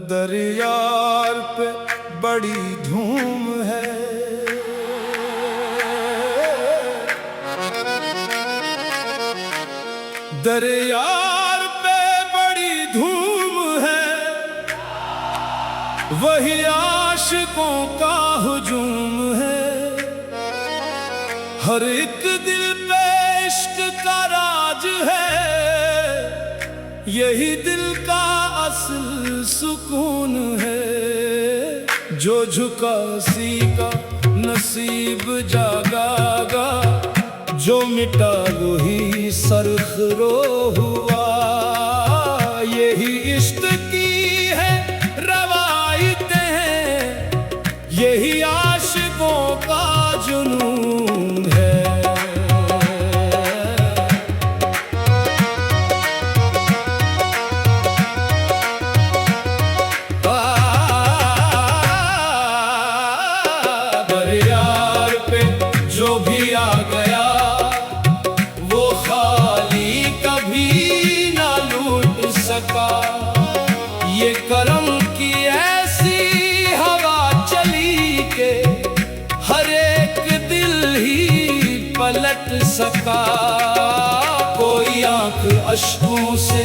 दरियार पे बड़ी धूम है, दरियार पे बड़ी धूम है, वही आशिकों का हुजूम है। हर एक दिल पे इश्क का राज है, यही दिल का असल सुकून है। जो झुका सीका नसीब जागागा, जो मिटा वही सरखरो हुआ। यही इश्क की है रवायतें हैं, यही आशिकों का जुनून है। दरियार पे जो भी आ गया, वो खाली कभी ना लूट सका। ये करम की ऐसी हवा चली के हर एक दिल ही पलट सका। कोई आंख अश्कों से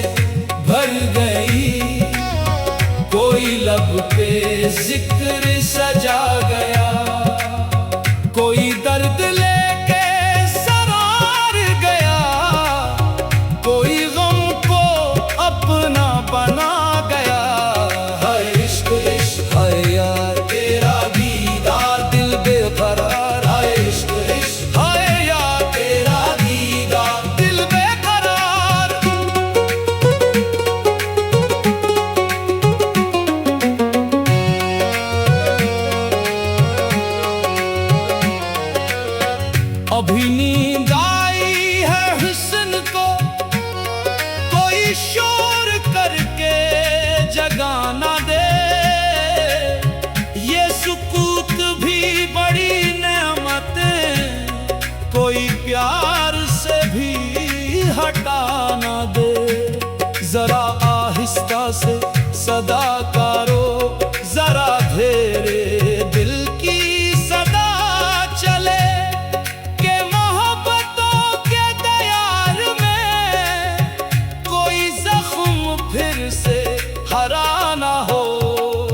भर गई, कोई लब पे जिक्र सजा गया, कोई दर्द लेके सरार गया, कोई गम को अपना बना गया। हाय इश्क इश्क हाय यार तेरा दीदार दिल बेकरार। हाय इश्क इश्क हाय यार तेरा दीदार दिल बेकरार। अभी नींद आई है हुस्न को, कोई शोर करके जगाना दे। ये सुकूत भी बड़ी नेमतें, कोई प्यार से भी हटाना दे। जरा आहिस्ता से सदा करो, जरा धेरे दिल की सदा चले। फिर से हरा ना हो,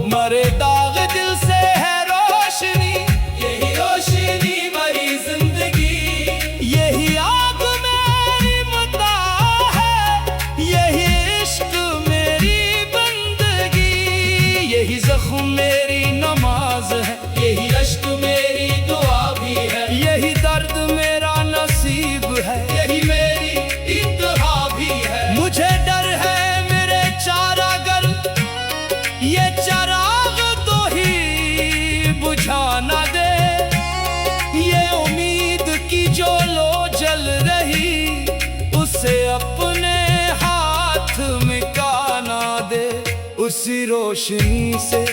मरे दाग दिल से है रोशनी, यही रोशनी मरी जिंदगी। यही आग मेरी मता है, यही इश्क मेरी बंदगी। यही जख्म मेरी नमाज है, यही अश्क मेरी दुआ भी है। यही दर्द मेरा नसीब है, यही मेरी इंतहा भी है। मुझे डर है ये चराग तो ही बुझा ना दे। ये उम्मीद की जो लो जल रही, उसे अपने हाथ मिटा ना दे। उसी रोशनी से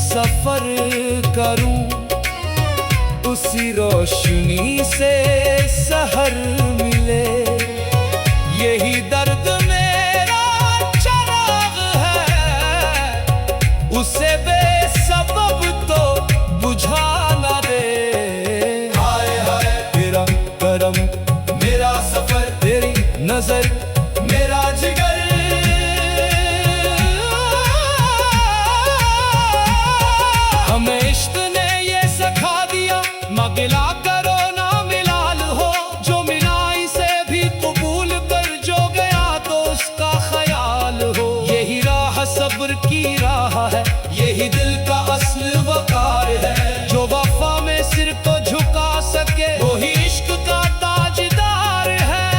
सफर करूं, उसी रोशनी से सहर मिले। यही दर्द मेरा चराग है, उसे बेसबब तो बुझा ना दे। हाय हाय तेरा करम मेरा सफर, तेरी नजर मेरा जिगर। हमें इश्क ने ये सिखा दिया, मगिला करो ना मिलाल हो। जो मिला इसे भी कबूल कर, जो गया तो उसका ख्याल हो। यही राह सब्र की राह है, यही दिल का असल वकार है। जो वफा में सिर को झुका सके, वही इश्क का ताजदार है।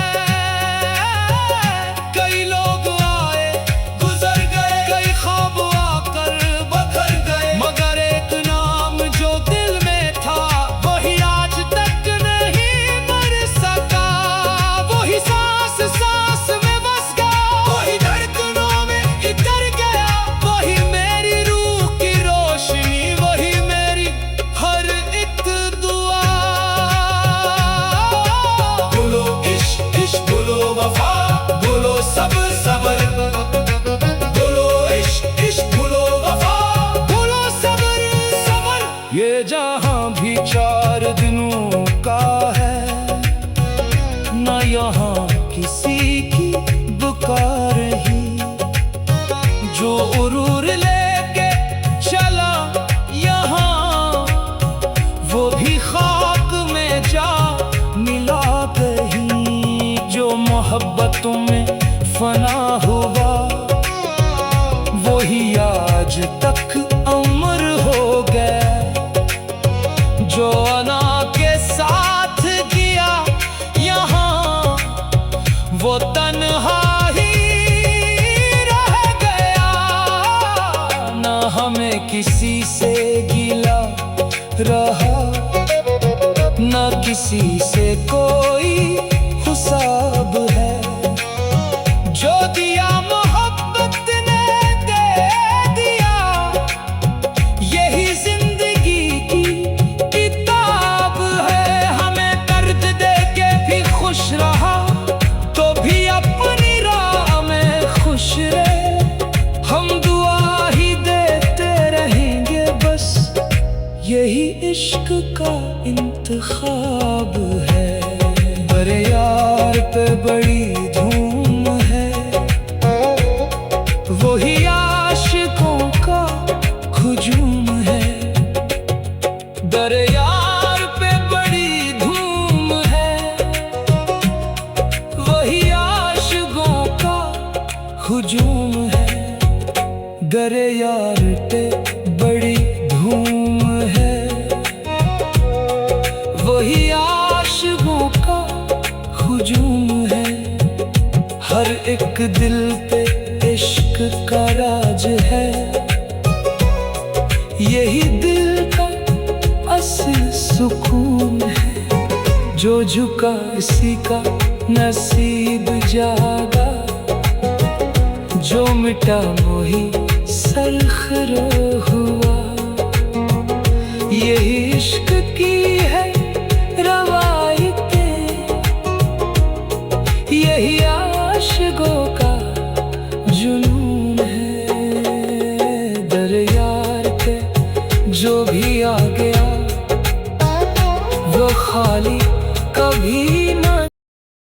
यहाँ किसी की पुकार ही। जो उरूर लेके चला यहाँ, वो भी खाक में जा मिला कहीं। जो मोहब्बतों में फना हुआ, वही आज तक अमर हो गया। जो अना के साथ गया यहाँ, वो तन्हा ही रह गया। ना हमें किसी से गिला रहा, ना किसी से कोई हिसाब है। जो दिया मोहब्बत ने दे दिया, यही जिंदगी की किताब है। हमें दर्द दे के भी खुश रहा, तो भी अपनी राह में खुश रहे। हम दुआ ही देते रहेंगे बस, यही इश्क का इंतखाब है। मेरे यार पे बड़ी धूम है, वही आशिकों का हुजूम है। मेरे यार पे बड़ी धूम है, वही आशिकों का हुजूम है। मेरे यार पे बड़ी धूम है, वही आशिकों का हुजूम है। हर एक दिल पे इश्क का राज है, यही दिल का असल सुकून है। जो झुका इसी का नसीब जागा, जो मिटा मोही सरखरो हुआ। यही इश्क की है रवायतें, यही आशिकों का